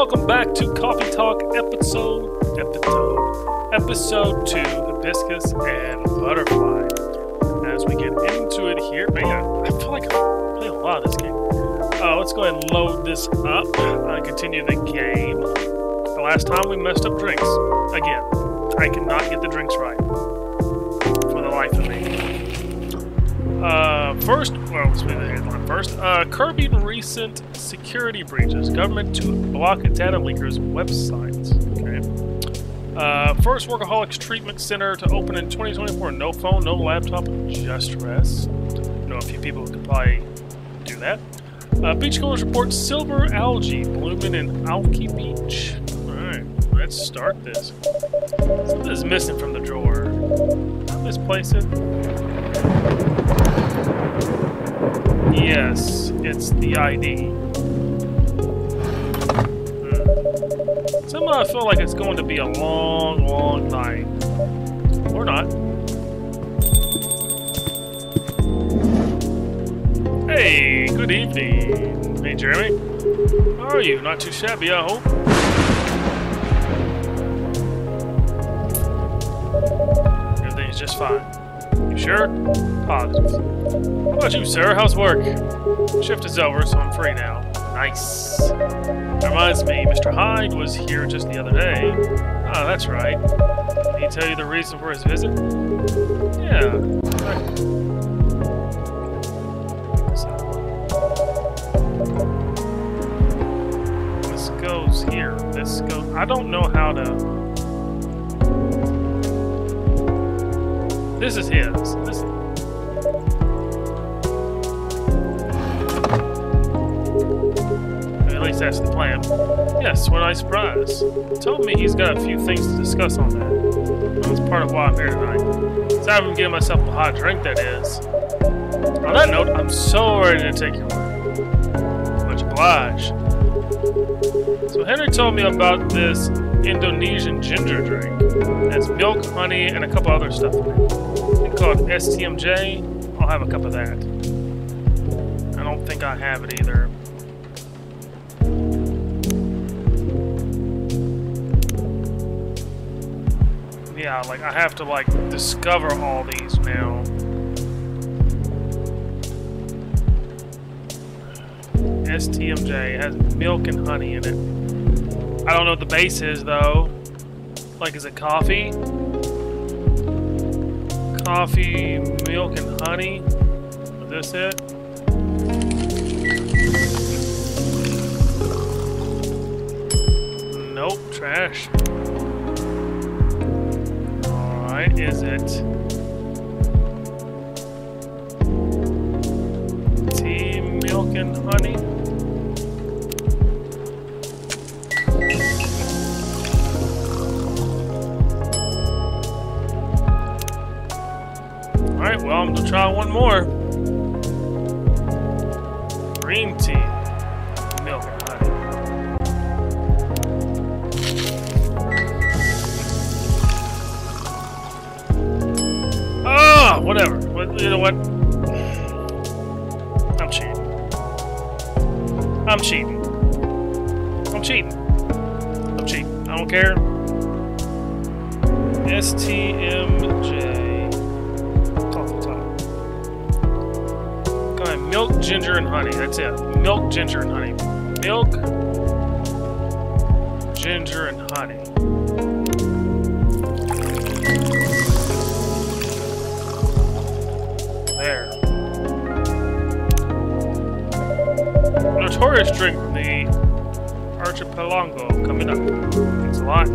welcome back to Coffee Talk episode 2, Hibiscus and Butterfly. As we get into it here, man, I feel like I'm playing a lot of this game. Let's go ahead and load this up and continue the game. The last time we messed up drinks. Again, I cannot get the drinks right. For the life of me. Let's read the headline first. Curbing recent security breaches. Government to block data leakers' websites. Okay. First Workaholics Treatment Center to open in 2024. No phone, no laptop, just rest. I know a few people could probably do that. Beachgoers report silver algae blooming in Alki Beach. Alright, let's start this. Something's missing from the drawer. Did I misplace it? Yes, it's the ID. Somehow I feel like it's going to be a long, long night. Or not. Hey, good evening. Hey, Jeremy. How are you? Not too shabby, I hope. Everything's just fine. You sure? Positive. How about you, sir? How's work? Shift is over, so I'm free now. Nice. That reminds me, Mr. Hyde was here just the other day. Ah, that's right. Did he tell you the reason for his visit? Yeah. This goes here. This goes... I don't know how to... This is his. At least that's the plan. Yes, what a nice surprise. Told me he's got a few things to discuss on that. That's part of why I'm here tonight. Aside from getting myself a hot drink, that is. On that note, I'm so ready to take your word. Much obliged. So Henry told me about this Indonesian ginger drink. It has milk, honey, and a couple other stuff in it. It's called STMJ. I'll have a cup of that. I don't think I have it either. Yeah, like I have to like discover all these now. STMJ has milk and honey in it. I don't know what the base is though. Like, is it coffee? Coffee, milk, and honey? Is this it? Nope, trash. Alright, is it tea, milk, and honey? Alright, well, I'm gonna try one more. Green tea, milk, and honey. Oh, whatever. You know what? I'm cheating. I'm cheating. I'm cheating. I'm cheating. I don't care. STMJ. Milk, ginger, and honey. That's it. Milk, ginger, and honey. Milk, ginger, and honey. There. Notorious drink from the archipelago coming up. Thanks a lot.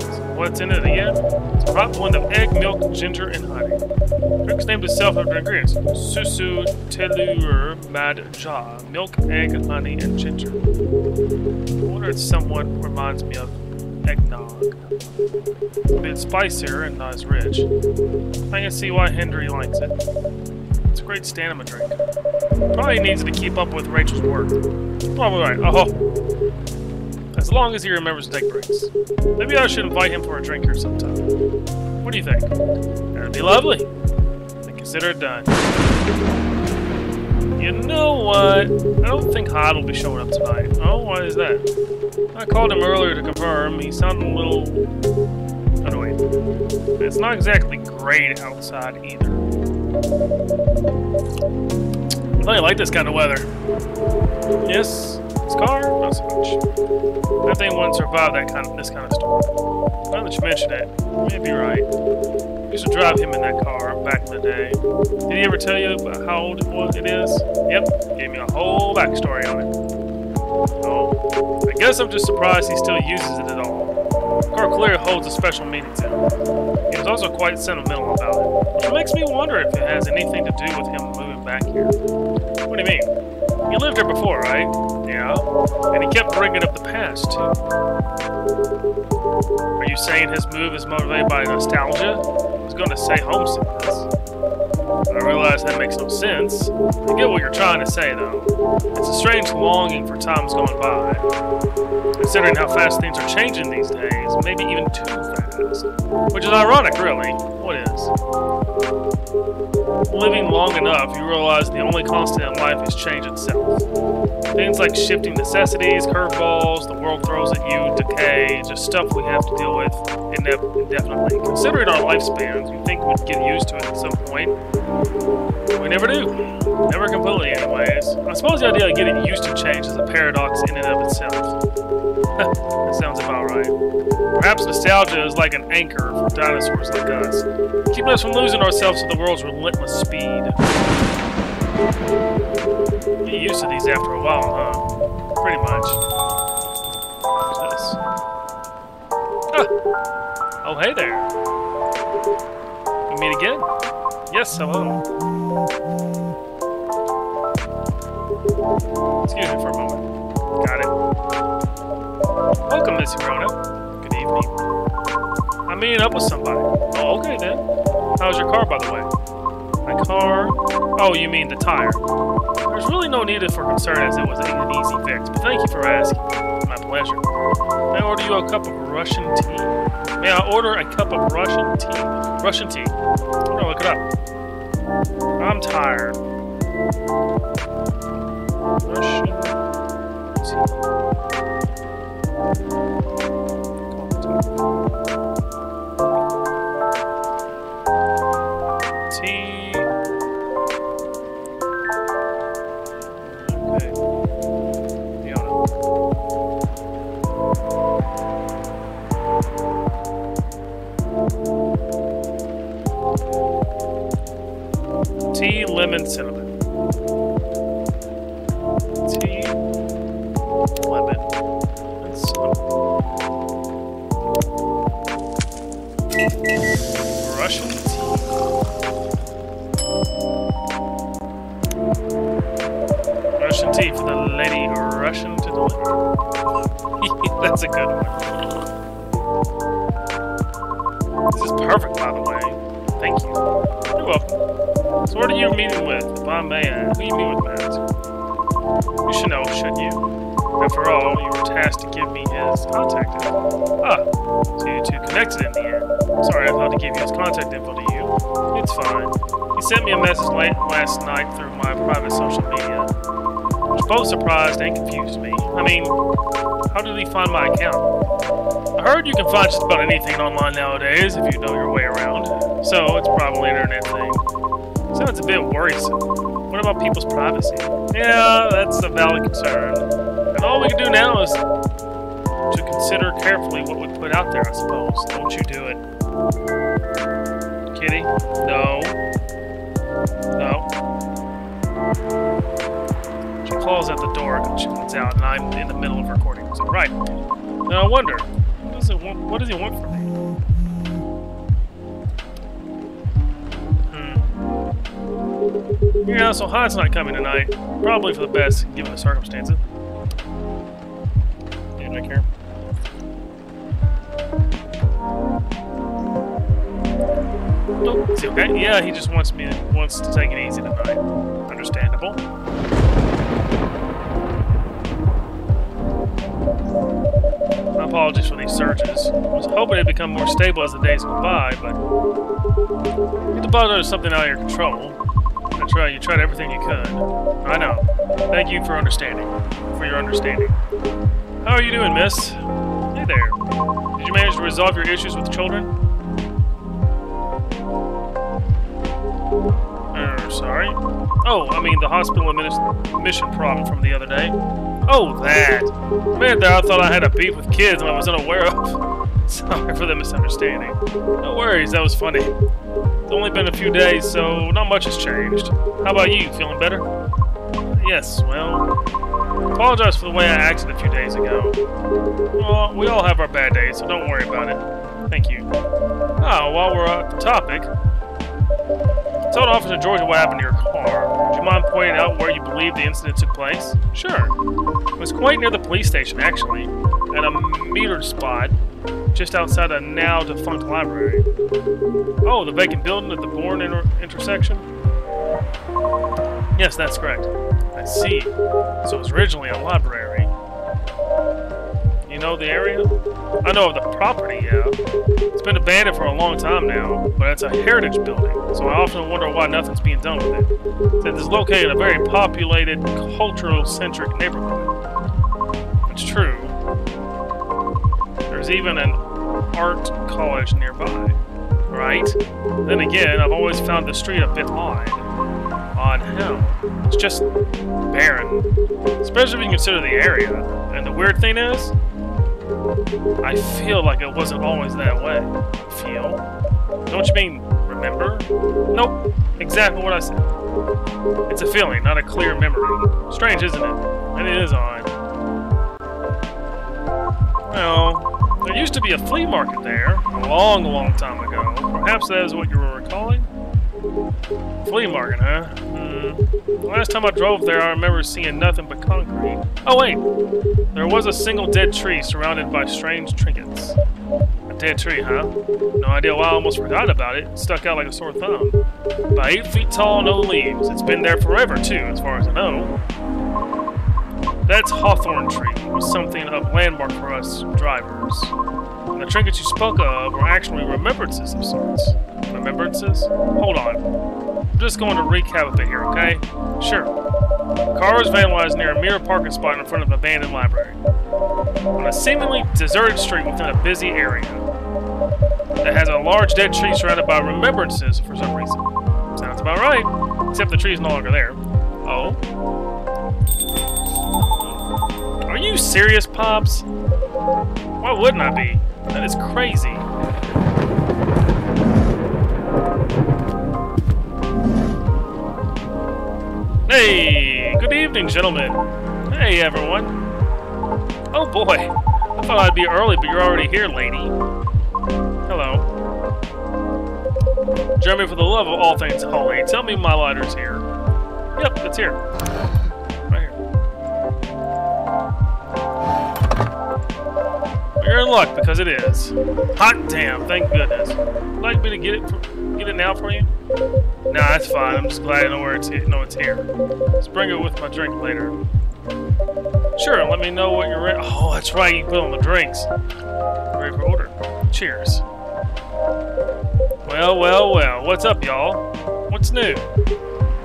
So what's in it again? It's a hot blend of egg, milk, ginger, and honey. Drink's named itself after ingredients: susu, telur, mad ja, milk, egg, honey, and ginger. I wonder if it somewhat reminds me of eggnog. A bit spicier and not as rich. I can see why Henry likes it. It's a great stamina drink. Probably needs it to keep up with Rachel's work. Probably right. Oh, as long as he remembers to take breaks. Maybe I should invite him for a drink here sometime. What do you think? That'd be lovely. Consider it done. You know what? I don't think Hyde will be showing up tonight. Oh, why is that? I called him earlier to confirm. He sounded a little annoyed. It's not exactly great outside either. I like this kind of weather. Yes, his car, not so much. That thing wouldn't survive this kind of storm. Now that you mention it, you may be right. I used to drive him in that car back in the day. Did he ever tell you about how old it is? Yep, gave me a whole backstory on it. Oh, I guess I'm just surprised he still uses it at all. The car clearly holds a special meaning to him. He was also quite sentimental about it, which makes me wonder if it has anything to do with him moving back here. What do you mean? You lived here before, right? Yeah. And he kept bringing up the past, too. Are you saying his move is motivated by nostalgia? I was going to say homesickness. I realize that makes no sense. I get what you're trying to say, though. It's a strange longing for times gone by. Considering how fast things are changing these days, maybe even too fast. Which is ironic, really. What is? Living long enough, you realize the only constant in life is change itself. Things like shifting necessities, curveballs, the world throws at you, decay, just stuff we have to deal with indefinitely. Considering our lifespans, you think we'd get used to it at some point. We never do. Never completely, anyways. I suppose the idea of getting used to change is a paradox in and of itself. That sounds about right. Perhaps nostalgia is like an anchor for dinosaurs like us, keeping us from losing ourselves to the world's relentless speed. Get used to these after a while, huh? Pretty much. What's this? Ah! Oh, hey there. We meet again? Yes, hello. Excuse me for a moment. Got it. Welcome, Miss Verona. Good evening. I'm meeting up with somebody. Oh, okay then. How's your car, by the way? My car? Oh, you mean the tire. There's really no need for concern as it was an easy fix, but thank you for asking. My pleasure. May I order you a cup of Russian tea? May I order a cup of Russian tea? Russian tea. I'm gonna look it up. I'm tired. Russian tea. Tea, lemon, cinnamon. Tea, lemon, and cinnamon. Russian tea. Russian tea for the lady, Russian to the lady. That's a good one. This is perfect, by the way. Thank you. You're welcome. So what are you meeting with? If I may ask, who you meet with, Matt? You should know, shouldn't you? After all, you were tasked to give me his contact info. Ah, so you two connected in the end. Sorry, I thought to give you his contact info to you. It's fine. He sent me a message late last night through my private social media, which both surprised and confused me. I mean, how did he find my account? I heard you can find just about anything online nowadays if you know your way around, so it's probably an internet thing. Sounds a bit worrisome. What about people's privacy? Yeah, that's a valid concern. And all we can do now is to consider carefully what we put out there, I suppose. Don't you do it. Kitty? No. No. She calls at the door and she wants out, and I'm in the middle of recording. So, right. Now I wonder, what does he want from me? Yeah, so Hyde's not coming tonight. Probably for the best, given the circumstances. Yeah, right here. Oh, is he okay? Yeah, he just wants to take it easy tonight. Understandable. My apologies for these surges. I was hoping they'd become more stable as the days go by, but the bug is something out of your control. That's right, you tried everything you could. I know. Thank you for understanding. For your understanding. How are you doing, miss? Hey there. Did you manage to resolve your issues with children? Sorry? Oh, I mean the hospital admission problem from the other day. Oh, that! Man, I thought I had a beef with kids and I was unaware of. Sorry for the misunderstanding. No worries, that was funny. It's only been a few days, so not much has changed. How about you? Feeling better? Yes, well... Apologize for the way I acted a few days ago. Well, we all have our bad days, so don't worry about it. Thank you. Ah, while we're at the topic... Told Officer Georgia what happened to your car. Would you mind pointing out where you believe the incident took place? Sure. It was quite near the police station, actually. At a metered spot, just outside a now-defunct library. Oh, the vacant building at the Bourne intersection? Yes, that's correct. I see. So it was originally a library. You know the area? I know of the property, yeah. It's been abandoned for a long time now, but it's a heritage building, so I often wonder why nothing's being done with it. It is located in a very populated, cultural-centric neighborhood. It's true. There's even an art college nearby, right? Then again, I've always found the street a bit odd. Odd how? It's just barren, especially if you consider the area. And the weird thing is, I feel like it wasn't always that way. Feel? Don't you mean remember? Nope. Exactly what I said. It's a feeling, not a clear memory. Strange, isn't it? It is odd. Well, there used to be a flea market there a long time ago. Perhaps that is what you were recalling? Flea market, huh? Last time I drove there, I remember seeing nothing but concrete. Oh wait! There was a single dead tree surrounded by strange trinkets. A dead tree, huh? No idea why I almost forgot about it. It stuck out like a sore thumb. About 8 feet tall, no leaves. It's been there forever, too, as far as I know. That's hawthorn tree. It was something of landmark for us drivers. And the trinkets you spoke of were actually remembrances of sorts. Remembrances? Hold on. I'm just going to recap a bit here, okay? Sure. The car was vandalized near a mirror parking spot in front of an abandoned library. On a seemingly deserted street within a busy area that has a large dead tree surrounded by remembrances for some reason. Sounds about right. Except the tree is no longer there. Oh? Are you serious, Pops? Why wouldn't I be? That is crazy. Hey, good evening, gentlemen. Hey, everyone. Oh boy, I thought I'd be early, but you're already here, lady. Hello. Jeremy, for the love of all things holy, tell me my lighter's here. Yep, it's here. Right here. You're in luck, because it is. Hot damn, thank goodness. Would you like me to get it now for you? Nah, that's fine. I'm just glad I know where it's here. Just bring it with my drink later. Sure, let me know what you're ready. Oh, that's right. You put on the drinks. Ready for order. Cheers. Well. What's up, y'all? What's new?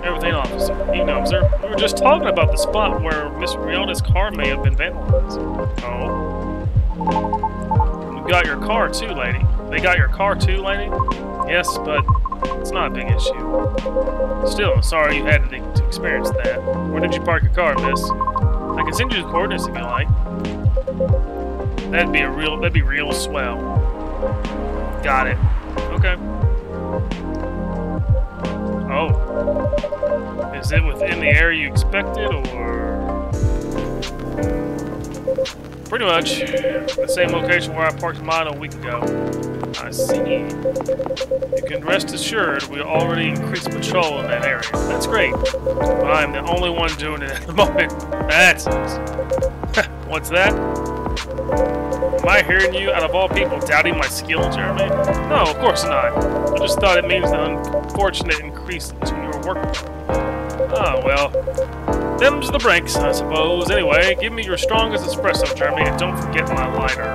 Everything, officer. You know, sir. We were just talking about the spot where Miss Riona's car may have been vandalized. Oh. You got your car too, lady. They got your car too, lady? Yes, but it's not a big issue. Still, I'm sorry you had to experience that. Where did you park your car, miss? I can send you the coordinates if you like. That'd be real swell. Got it. Okay. Oh. Is it within the area you expected, or...? Pretty much. The same location where I parked mine a week ago. I see. You can rest assured we already increased patrol in that area. That's great. But I am the only one doing it at the moment. That sucks. What's that? Am I hearing you, out of all people, doubting my skill, Jeremy? No, of course not. I just thought it means the unfortunate increase to your workload. Oh, well. Them's the breaks, I suppose. Anyway, give me your strongest espresso, Jeremy, and don't forget my lighter.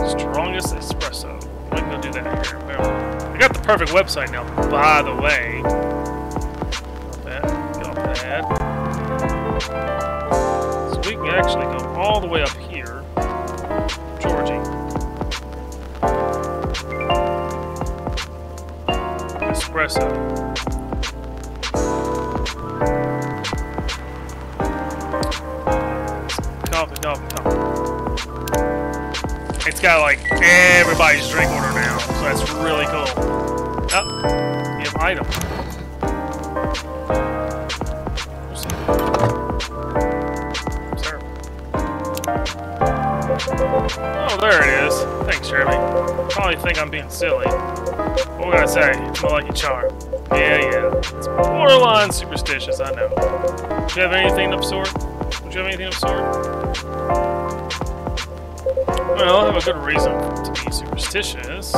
Strongest espresso. We can go do that here. I got the perfect website now, by the way. actually go all the way up here. Georgie. Espresso. Coffee. It's got like everybody's drink order now, so that's really cool. Oh, new item. Sir. Oh, there it is. Thanks, Jeremy. Probably think I'm being silly. What can I say? It's my lucky charm. Yeah. It's borderline superstitious, I know. Do you have anything of sort? Would you have anything of sort? Well, I have a good reason to be superstitious.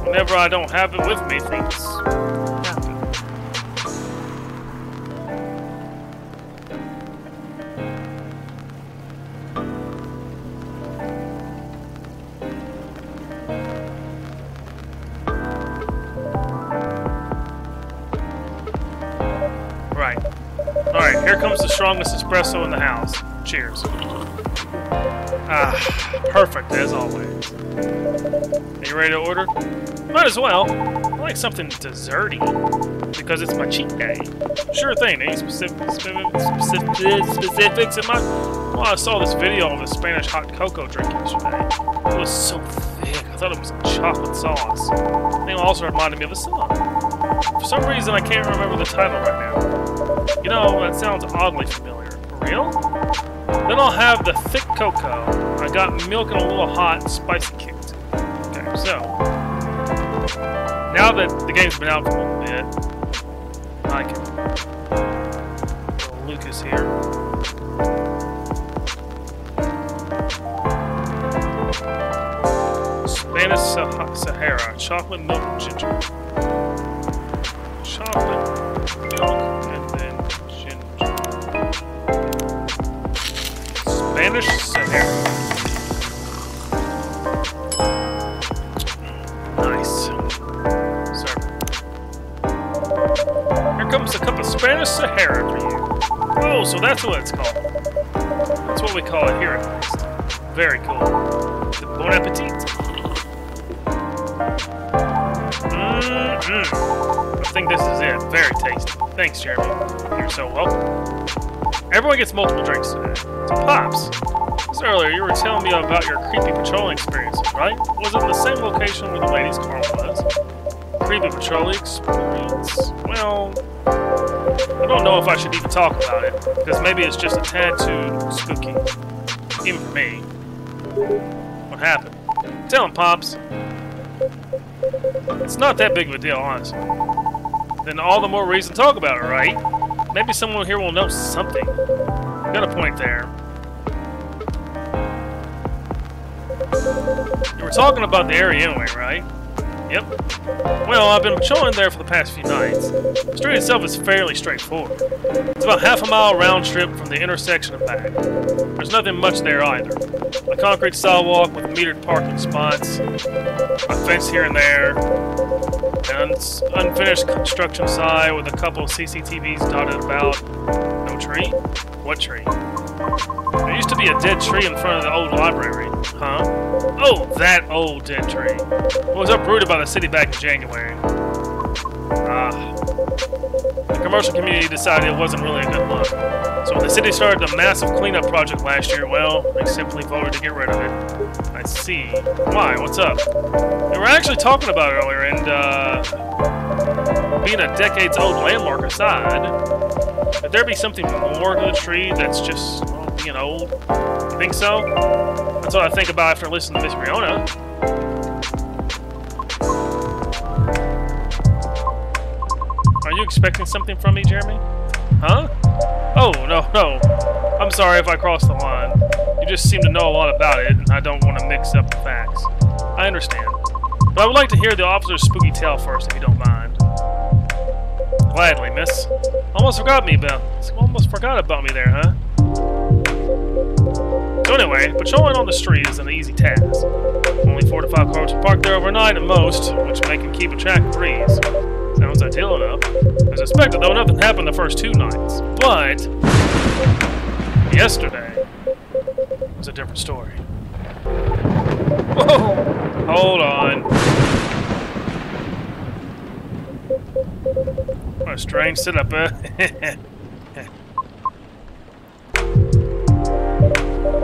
Whenever I don't have it with me, things happen. Alright, here comes the strongest espresso in the house. Cheers. Ah, perfect as always. Are you ready to order? Might as well. I like something desserty because it's my cheat day. Sure thing. Any specifics in mind? Well, I saw this video of a Spanish hot cocoa drink yesterday. It was so thick. I thought it was chocolate sauce. It also reminded me of a song. For some reason, I can't remember the title right now. You know, that sounds oddly familiar. For real? Then I'll have the thick cocoa. I got milk and a little hot, spicy kicked. Okay, so now that the game's been out for a little bit, I can Lucas here. Spanish Sahara, chocolate milk and ginger. Chocolate milk and then ginger. Spanish Sahara. Nice. Sorry. Here comes a cup of Spanish Sahara for you. Oh, so that's what it's called. That's what we call it here at least. Very cool. Bon appetit. I think this is it. Very tasty. Thanks, Jeremy. You're so welcome. Everyone gets multiple drinks today. So, Pops, just earlier you were telling me about your creepy patrolling experiences, right? Was it in the same location where the ladies' car was? Creepy patrolling experience? Well, I don't know if I should even talk about it, because maybe it's just a tad too spooky. Even for me. What happened? Tell him, Pops. It's not that big of a deal, honestly. Then all the more reason to talk about it, right? Maybe someone here will know something. Got a point there. You were talking about the area anyway, right? Yep. Well, I've been patrolling there for the past few nights. The street itself is fairly straightforward. It's about half a mile round trip from the intersection and back. There's nothing much there either. A concrete sidewalk with metered parking spots, a fence here and there, an unfinished construction site with a couple of CCTVs dotted about. No tree? What tree? There used to be a dead tree in front of the old library. Huh? Oh, that old dead tree. It was uprooted by the city back in January. The commercial community decided it wasn't really a good look. So when the city started a massive cleanup project last year, well, they simply voted to get rid of it. I see. Why? What's up? We were actually talking about it earlier, and, being a decades-old landmark aside, could there be something more to the tree that's just, well, being old? You think so? That's what I think about after listening to Miss Riona. Are you expecting something from me, Jeremy? Huh? Oh, no. I'm sorry if I crossed the line. You just seem to know a lot about it, and I don't want to mix up the facts. I understand. But I would like to hear the officer's spooky tale first, if you don't mind. Gladly, miss. Almost forgot about me there, huh? So anyway, patrolling on the street is an easy task. Only 4 to 5 cars are parked there overnight at most, which make him keep a track of breeze. Sounds ideal enough. As expected, though, nothing happened the first 2 nights. But yesterday was a different story. Whoa! Hold on. What a strange setup,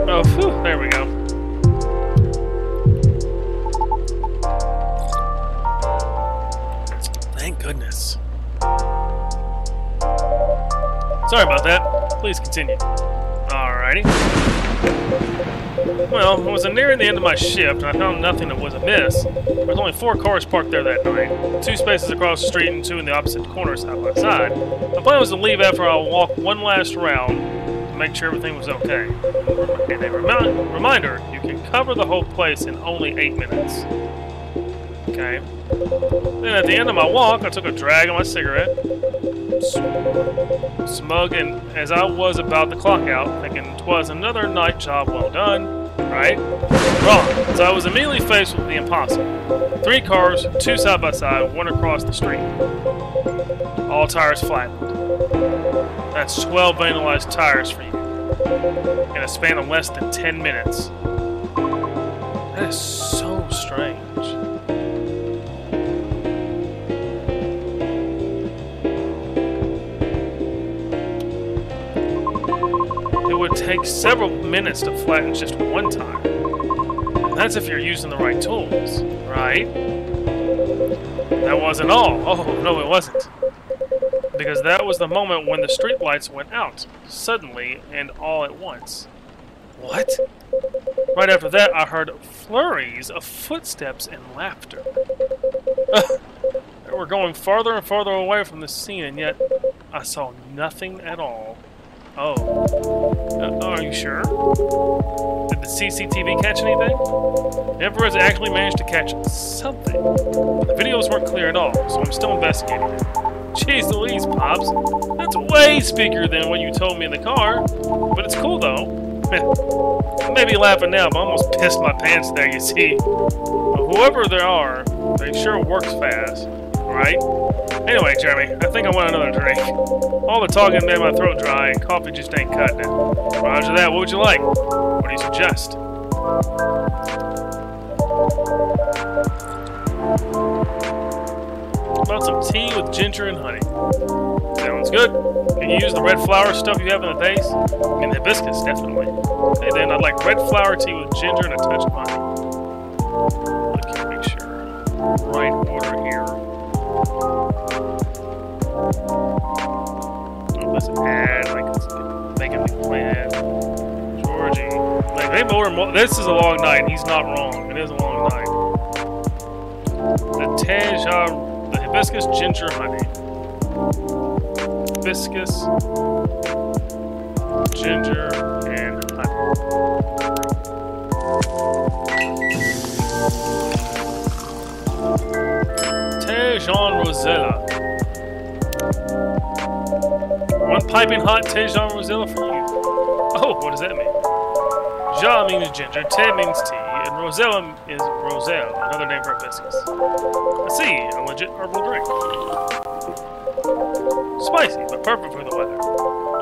Oh, phew, there we go. Thank goodness. Sorry about that. Please continue. Alrighty. Well, I was nearing the end of my shift, and I found nothing that was amiss. There was only 4 cars parked there that night. 2 spaces across the street and 2 in the opposite corner side by side. My plan was to leave after I walked one last round to make sure everything was okay. And a reminder, you can cover the whole place in only 8 minutes. Okay. Then at the end of my walk, I took a drag on my cigarette. Smug, and as I was about to clock out, thinking 'twas another night job well done, right? Wrong, as I was immediately faced with the impossible. 3 cars, 2 side by side, 1 across the street. All tires flattened. That's 12 vandalized tires for you. In a span of less than 10 minutes. That is so strange. It would take several minutes to flatten just 1 tire. And that's if you're using the right tools, right? That wasn't all. Oh, no, it wasn't. Because that was the moment when the streetlights went out, suddenly and all at once. What? Right after that, I heard flurries of footsteps and laughter. They were going farther and farther away from the scene, and yet I saw nothing at all. Oh. Are you sure? Did the CCTV catch anything? The infrared actually managed to catch something. But the videos weren't clear at all, so I'm still investigating it. Jeez Louise, Pops. That's way speaker than what you told me in the car. But it's cool, though. I may be laughing now, but I almost pissed my pants there, you see. But whoever they are, they sure works fast. Right? Anyway, Jeremy, I think I want another drink. All the talking made my throat dry, and coffee just ain't cutting it. Roger that, what would you like? What do you suggest? About some tea with ginger and honey. Sounds good. Can you use the red flower stuff you have in the base? I mean, hibiscus, definitely. Okay, then I'd like red flower tea with ginger and a touch of honey. Look here, make sure. Right order here. Oh, let's add, like, making the plan. Georgie. Like, they order more. This is a long night. He's not wrong. It is a long night. The hibiscus, ginger, honey. Hibiscus, ginger, and honey. Tejan Rosella. 1 piping hot Tejan Rosella for you. Oh, what does that mean? Ja means ginger, Te means tea, and Rosella is Roselle, another name for hibiscus. I see, a legit herbal drink. Spicy, but perfect for the weather.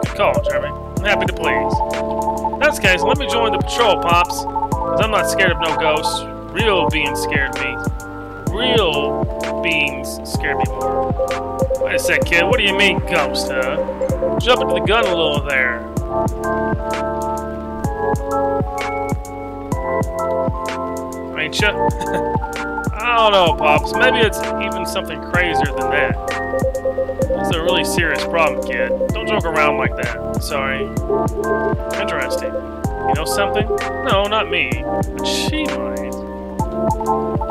Good call, Jeremy. I'm happy to please. In that case, let me join the patrol, Pops. Because I'm not scared of no ghosts. Real beings scared me. Real beings scared me more. Wait a sec, kid. What do you mean, ghost, huh? Jump into the gun a little there. Ain't ya? I don't know, Pops. Maybe it's even something crazier than that. It's a really serious problem, kid. Don't joke around like that. Sorry. Interesting. You know something? No, not me. But she might.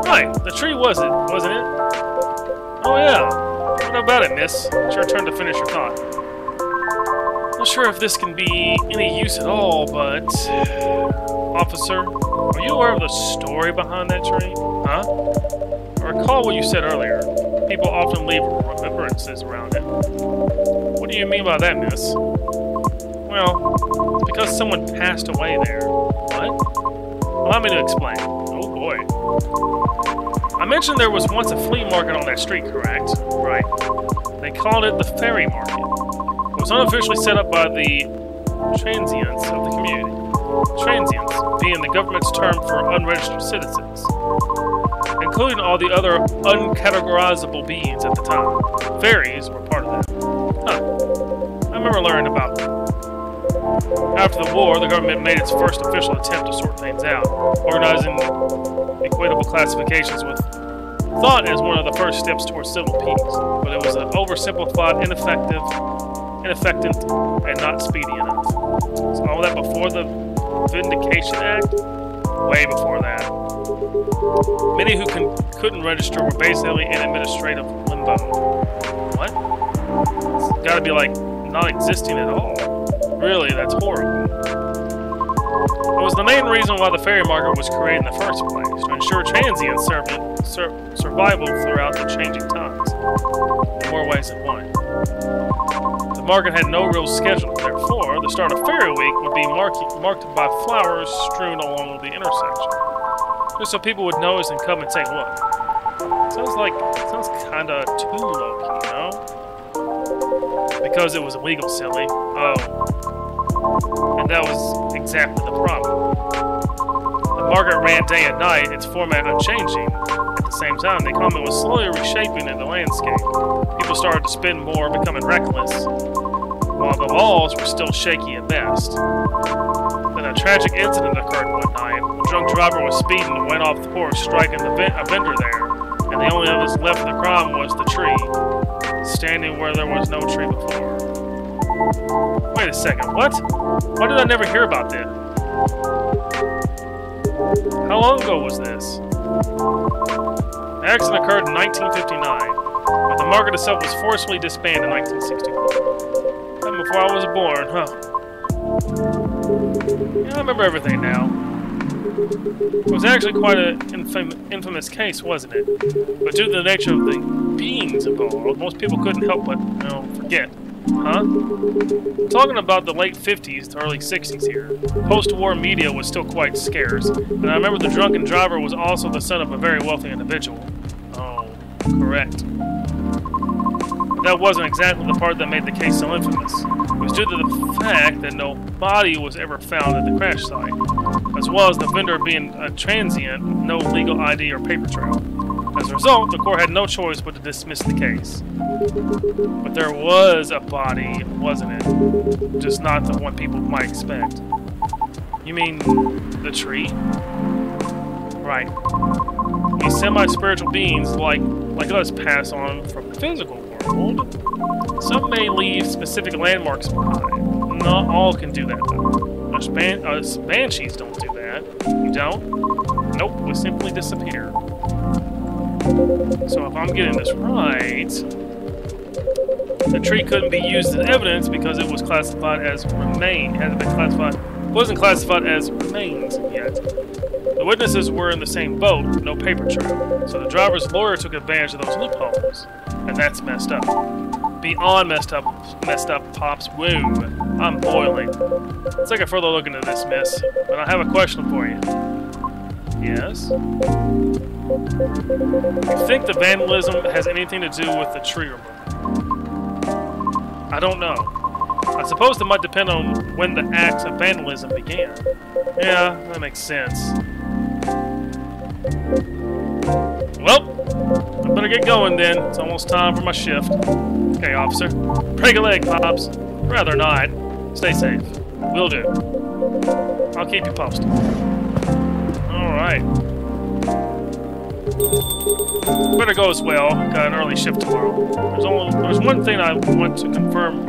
Right, the tree wasn't it? Oh yeah. What about it, miss? It's your turn to finish your thought. Not sure if this can be any use at all, but... Officer, are you aware of the story behind that tree? Huh? I recall what you said earlier. People often leave remembrances around it. What do you mean by that, miss? Well, it's because someone passed away there. What? Allow me to explain. Oh boy. I mentioned there was once a flea market on that street, correct? Right. They called it the Fairy Market. It was unofficially set up by the transients of the community. Transients being the government's term for unregistered citizens, including all the other uncategorizable beings at the time. Fairies were part of that. Huh. I remember learning about them. After the war, the government made its first official attempt to sort things out, organizing equitable classifications with thought as one of the first steps towards civil peace. But it was an oversimplified, ineffective, and not speedy enough. So all that before the Vindication Act? Way before that. Many who couldn't register were basically in administrative limbo. What? It's gotta be like non-existing at all. Really, that's horrible. It was the main reason why the fairy market was created in the first place, to ensure transient survival throughout the changing times, in more ways than one. The market had no real schedule, therefore, the start of Fairy Week would be marked by flowers strewn along the intersection, just so people would notice and come and take a look. Sounds kinda too low-key, you know? Because it was illegal, silly. Oh. And that was exactly the problem. The market ran day and night, its format unchanging. At the same time, the economy was slowly reshaping in the landscape. People started to spend more, becoming reckless, while the laws were still shaky at best. Then a tragic incident occurred one night. A drunk driver was speeding and went off the course, striking a vendor there, and the only evidence left of the crime was the tree, standing where there was no tree before. Wait a second, what? Why did I never hear about this? How long ago was this? The accident occurred in 1959, but the market itself was forcibly disbanded in 1961. And before I was born, huh? Yeah, I remember everything now. It was actually quite an infamous case, wasn't it? But due to the nature of the beings involved, most people couldn't help but, forget. Huh? I'm talking about the late 50s to early 60s here. Post-war media was still quite scarce, and I remember the drunken driver was also the son of a very wealthy individual. Oh, correct. But that wasn't exactly the part that made the case so infamous. It was due to the fact that no body was ever found at the crash site, as well as the vendor being a transient with no legal ID or paper trail. As a result, the court had no choice but to dismiss the case. But there was a body, wasn't it? Just not the one people might expect. You mean the tree? Right. These semi-spiritual beings like us pass on from the physical world. Some may leave specific landmarks behind. Not all can do that, though. Us banshees don't do that. You don't? Nope, we simply disappear. So if I'm getting this right, the tree couldn't be used as evidence because it was classified as wasn't classified as remains yet. The witnesses were in the same boat, no paper trail. So the driver's lawyer took advantage of those loopholes, and that's messed up. Beyond messed up, Pops. Woo! I'm boiling. Let's take a further look into this, miss. But I have a question for you. Yes? You think the vandalism has anything to do with the tree removal? I don't know. I suppose it might depend on when the acts of vandalism began. Yeah, that makes sense. Well, I better get going then. It's almost time for my shift. Okay, officer. Break a leg, Pops. Rather not. Stay safe. Will do. I'll keep you posted. Alright. Better go as well. Got an early shift tomorrow. There's one thing I want to confirm,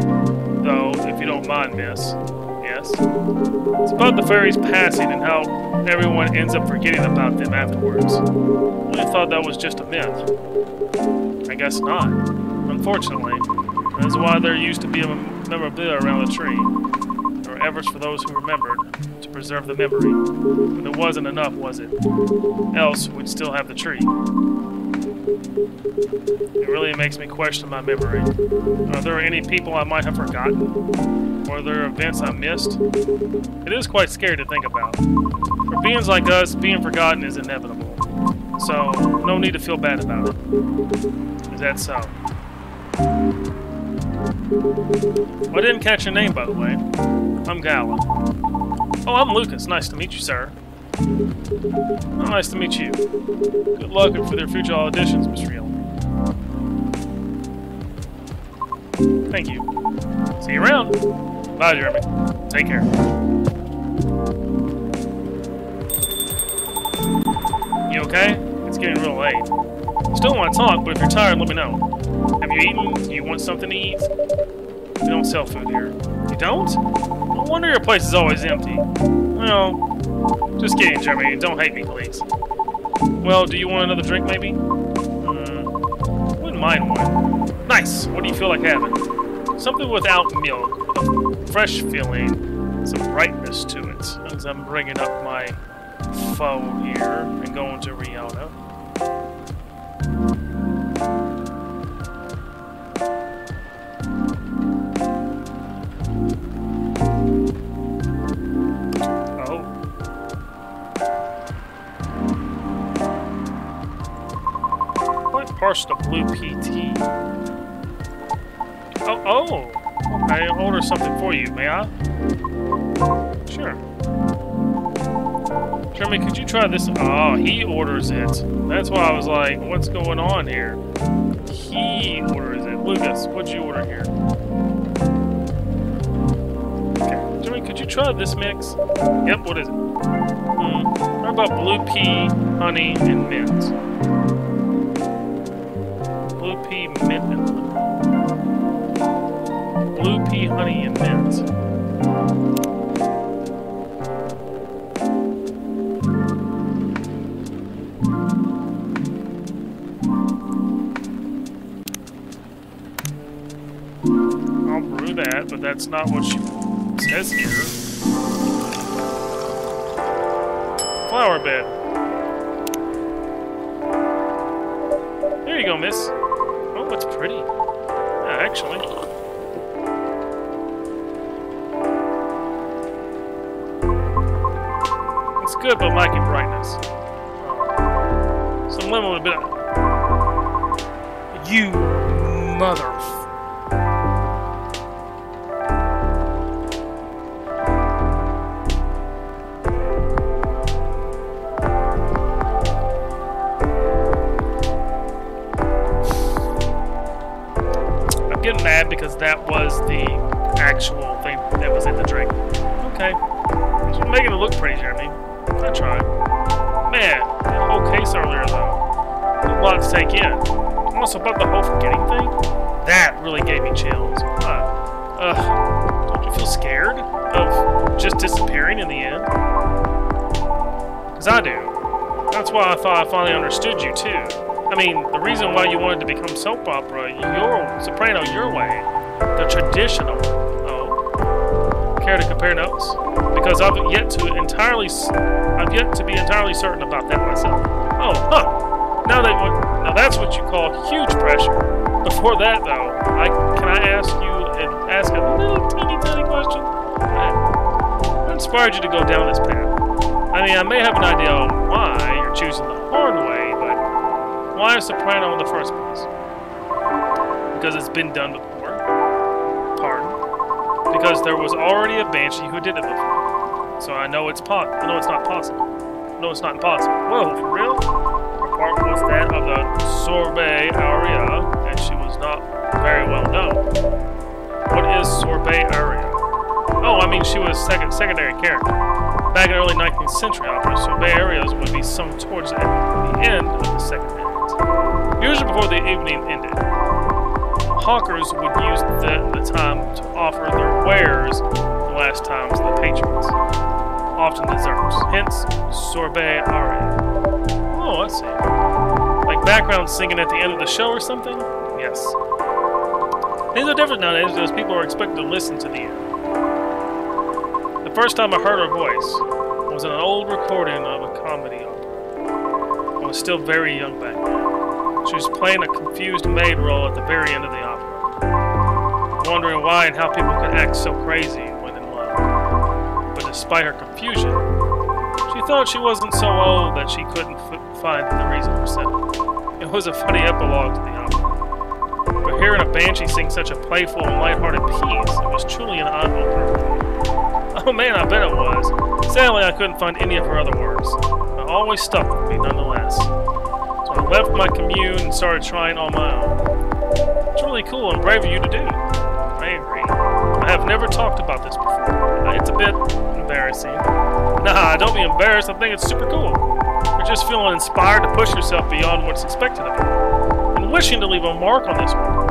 though, if you don't mind, miss. Yes? It's about the fairies passing and how everyone ends up forgetting about them afterwards. I really thought that was just a myth. I guess not. Unfortunately. That's why there used to be a memorabilia around the tree. There were efforts for those who remembered to preserve the memory. But it wasn't enough, was it? Else, we'd still have the tree. It really makes me question my memory. Are there any people I might have forgotten? Or are there events I missed? It is quite scary to think about. For beings like us, being forgotten is inevitable. So, no need to feel bad about it. Is that so? I didn't catch your name, by the way. I'm Gala. Oh, I'm Lucas. Nice to meet you, sir. Oh, nice to meet you. Good luck for their future auditions, Miss Real. Thank you. See you around. Bye, Jeremy. Take care. You okay? It's getting real late. Still want to talk, but if you're tired, let me know. Have you eaten? Do you want something to eat? We don't sell food here. You don't? No wonder your place is always empty. Well, just kidding, Jeremy. Don't hate me, please. Well, do you want another drink, maybe? Wouldn't mind one. Nice. What do you feel like having? Something without milk, with a fresh feeling, some brightness to it. As I'm bringing up my phone here and going to Rihanna. Parched a blue PT. Oh, okay, I'll order something for you, may I? Sure. Jeremy, could you try this? Oh, he orders it. That's why I was like, what's going on here? He orders it. Lucas, what'd you order here? Okay, Jeremy, could you try this mix? Yep, what is it? How about blue pea, honey, and mint? Blue pea, mint, and blue pea, honey, and mint. I'll brew that, but that's not what she says here. Flower bed. There you go, miss. Oh, it's pretty. Yeah, actually. It's good, but lacking brightness. Some lemon with a bit of... You mother... getting mad because that was the actual thing that was in the drink. Okay. You're making it look pretty, Jeremy. I tried. Man, that whole case earlier, though. A lot to take in. Also, about the whole forgetting thing, that really gave me chills. Don't you feel scared of just disappearing in the end? Because I do. That's why I thought I finally understood you, too. I mean, the reason why you wanted to become soap opera, soprano your way, the traditional. Oh, care to compare notes? Because I've yet to be entirely certain about that myself. Oh, huh. Now that's what you call huge pressure. Before that, though, can I ask a little teeny tiny question? What inspired you to go down this path? I mean, I may have an idea on why you're choosing the hard way, but why a soprano in the first place? Because it's been done before. Pardon. Because there was already a banshee who did it before. So I know it's not possible. No, it's not impossible. Whoa, for real? Her part was that of the sorbet aria, and she was not very well known. What is sorbet aria? Oh, I mean, she was secondary character. Back in the early 19th century opera, sorbet arias would be sung towards the end of the second act. Usually before the evening ended. Hawkers would use the time to offer their wares the last times to the patrons. Often desserts. Hence, sorbet aria. Oh, I see. Like background singing at the end of the show or something? Yes. Things are different nowadays because people are expected to listen to the end. The first time I heard her voice was in an old recording of a comedy opera. I was still very young back then. She was playing a confused maid role at the very end of the opera. Wondering why and how people could act so crazy when in love. But despite her confusion, she thought she wasn't so old that she couldn't find the reason for setting. It was a funny epilogue to the opera. But here hearing a banshee sing such a playful and lighthearted piece, it was truly an eye-opener. Oh man, I bet it was. Sadly, I couldn't find any of her other works. But always stuck with me nonetheless. So I left my commune and started trying on my own. It's really cool and brave of you to do. I agree. I have never talked about this before. It's a bit embarrassing. Nah, don't be embarrassed. I think it's super cool. You're just feeling inspired to push yourself beyond what's expected of you. And wishing to leave a mark on this world.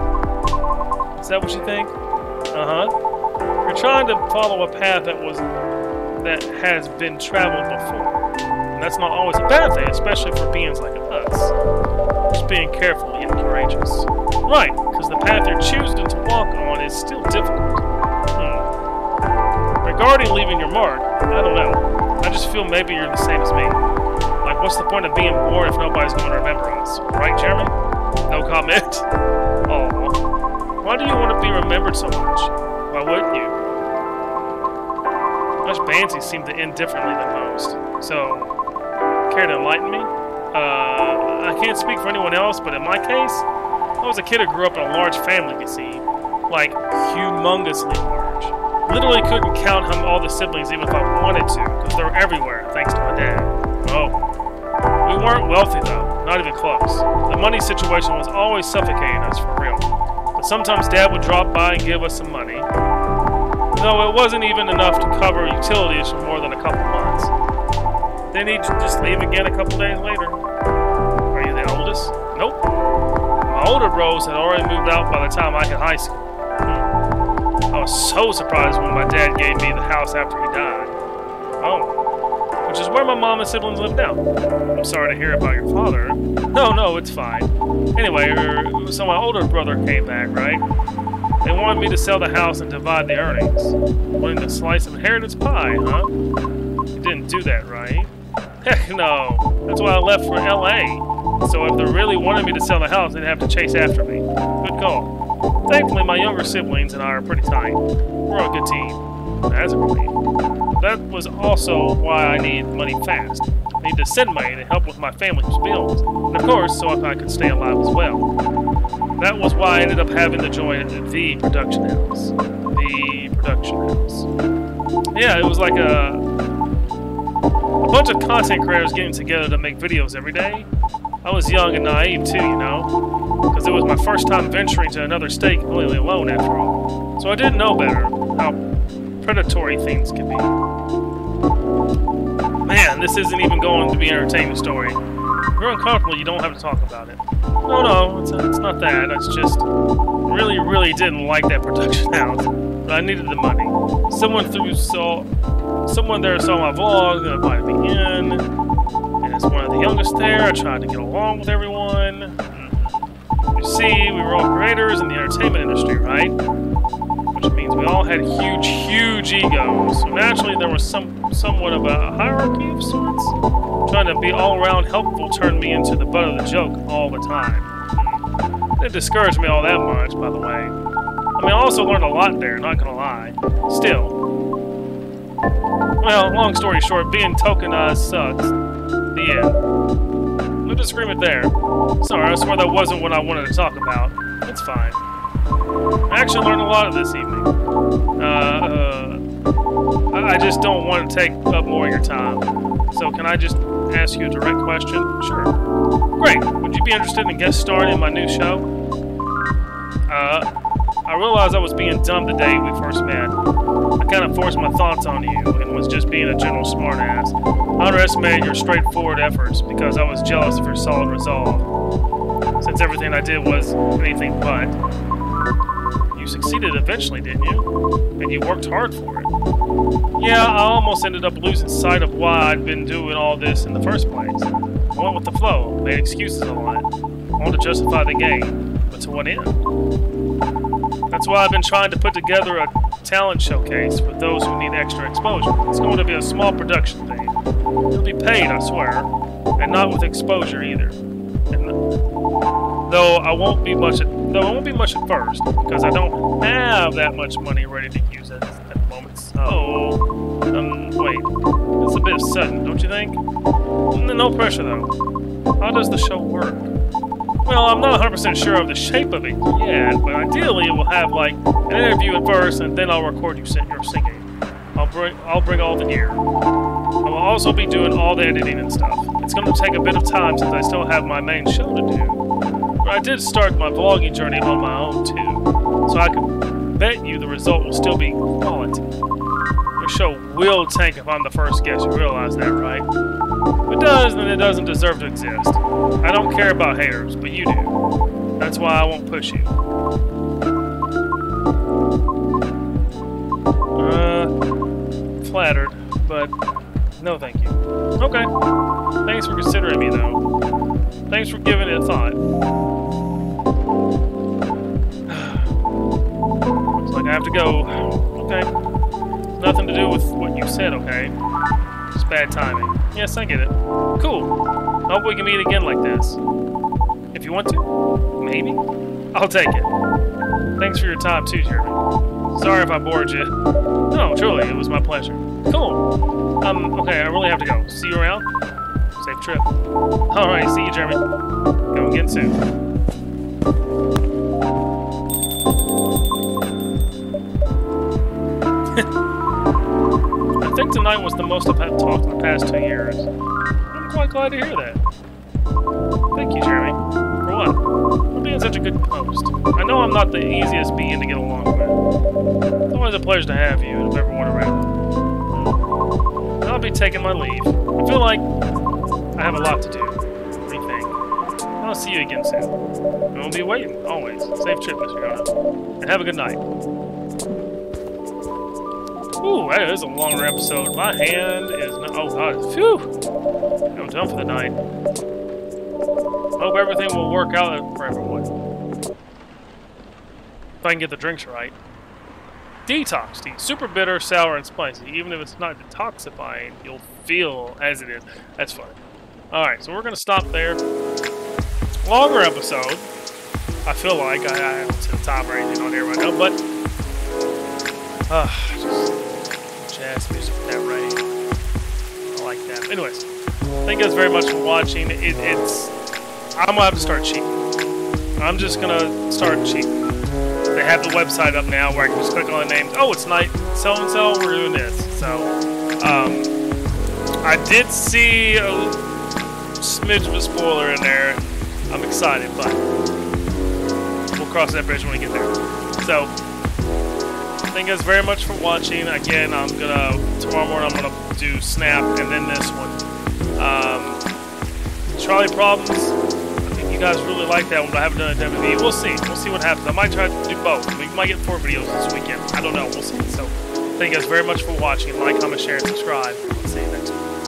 Is that what you think? Uh-huh. You're trying to follow a path that has been traveled before. And that's not always a bad thing, especially for beings like us. Just being careful yet courageous. Right, because the path you're choosing to walk on is still difficult. Regarding leaving your mark, I don't know. I just feel maybe you're the same as me. Like, what's the point of being born if nobody's going to remember us? Right, Jeremy? No comment? Aww. Why do you want to be remembered so much? Why wouldn't you? Most bansies seem to end differently than most. So, care to enlighten me? I can't speak for anyone else, but in my case, I was a kid who grew up in a large family, you see. Like, humongously large. Literally couldn't count all the siblings even if I wanted to, because they were everywhere, thanks to my dad. Oh. We weren't wealthy, though. Not even close. The money situation was always suffocating us, for real. But sometimes Dad would drop by and give us some money. Though it wasn't even enough to cover utilities for more than a couple months. Then he'd just leave again a couple days later. Are you the oldest? Nope. My older bros had already moved out by the time I hit high school. I was so surprised when my dad gave me the house after he died. Oh. Which is where my mom and siblings live now. I'm sorry to hear about your father. No, it's fine. Anyway, so my older brother came back, right? They wanted me to sell the house and divide the earnings. Wanting to slice of inheritance pie, huh? You didn't do that, right? Heck no. That's why I left for LA. So if they really wanted me to sell the house, they'd have to chase after me. Good call. Thankfully, my younger siblings and I are pretty tight. We're a good team. That's a relief. That was also why I need money fast. I need to send money to help with my family's bills. And of course, so I could stay alive as well. That was why I ended up having to join the production house. The production house. Yeah, it was like a bunch of content creators getting together to make videos every day. I was young and naive too, you know, because it was my first time venturing to another state completely alone after all. So I didn't know better how predatory things can be. Man, this isn't even going to be an entertaining story. If you're uncomfortable, you don't have to talk about it. No, it's not that. It's just, I really didn't like that production house, but I needed the money. Someone there saw my vlog and invited me in, and as one of the youngest there, I tried to get along with everyone. You see, we were all creators in the entertainment industry, right? Which means we all had huge egos. So naturally, there was somewhat of a hierarchy of sorts. Trying to be all-around helpful turned me into the butt of the joke all the time. It didn't discourage me all that much, by the way. I mean, I also learned a lot there, not gonna lie. Still. Well, long story short, being tokenized sucks. The end. No disagreement there. Sorry, I swear that wasn't what I wanted to talk about. It's fine. I actually learned a lot of this evening. I just don't want to take up more of your time. So can I just ask you a direct question? Sure. Great. Would you be interested in guest starring in my new show? I realized I was being dumb the day we first met. I kind of forced my thoughts on you and was just being a general smartass. I underestimated your straightforward efforts because I was jealous of your solid resolve. Since everything I did was anything but. You succeeded eventually, didn't you? And you worked hard for it. Yeah, I almost ended up losing sight of why I'd been doing all this in the first place. I went with the flow, made excuses a lot. I wanted to justify the game, but to what end? That's why I've been trying to put together a talent showcase for those who need extra exposure. It's going to be a small production thing. You'll be paid, I swear, and not with exposure either. And, though it won't be much at first, because I don't have that much money ready to use at the moment. So, wait, it's a bit sudden, don't you think? No pressure though. How does the show work? Well, I'm not 100% sure of the shape of it yet, but ideally it will have like an interview at first, and then I'll record your singing. I'll bring all the gear. I will also be doing all the editing and stuff. It's going to take a bit of time since I still have my main show to do. But I did start my vlogging journey on my own too, so I can bet you the result will still be quality. Your show will tank if I'm the first guest. You realize that, right? If it does, then it doesn't deserve to exist. I don't care about haters, but you do. That's why I won't push you. Flattered, but no thank you. Okay. Thanks for considering me, though. Thanks for giving it a thought. Looks like I have to go. Okay. Nothing to do with what you said, okay? Just bad timing. Yes, I get it. Cool. Hope we can meet again like this. If you want to. Maybe. I'll take it. Thanks for your time too, Jeremy. Sorry if I bored you. No, truly, it was my pleasure. Cool. Okay, I really have to go. See you around? Safe trip. Alright, see you, Jeremy. Go again soon. I think tonight was the most I've had talked in the past 2 years. I'm quite glad to hear that. Thank you, Jeremy. For what? For being such a good host. I know I'm not the easiest being to get along with. It's always a pleasure to have you and everyone around. I'll be taking my leave. I feel like I have a lot to do. Rethink. I'll see you again soon. And we'll be waiting, always. Safe trip, Mr. Yana. And have a good night. Ooh, that is a longer episode. My hand is not... Oh, God. Phew! I'm done for the night. Hope everything will work out for everyone. If I can get the drinks right. Detox tea. Super bitter, sour, and spicy. Even if it's not detoxifying, you'll feel as it is. That's fun. Alright, so we're going to stop there. Longer episode. I feel like I haven't to the top or anything on here right now, but... just jazz music with that rain. I like that. Anyways, thank you guys very much for watching. I'm going to have to start cheating. I'm just going to start cheating. They have the website up now where I can just click on the names. Oh, it's night so-and-so, we're doing this. So, I did see a smidge of a spoiler in there. I'm excited, but we'll cross that bridge when we get there. So, thank you guys very much for watching. Again, tomorrow morning I'm gonna do Snap and then this one. Charlie Problems. I think you guys really like that one, but I haven't done a WWE. We'll see. We'll see what happens. I might try to do both. We might get 4 videos this weekend. I don't know. We'll see. So, thank you guys very much for watching. Like, comment, share, and subscribe. I'll see you next time.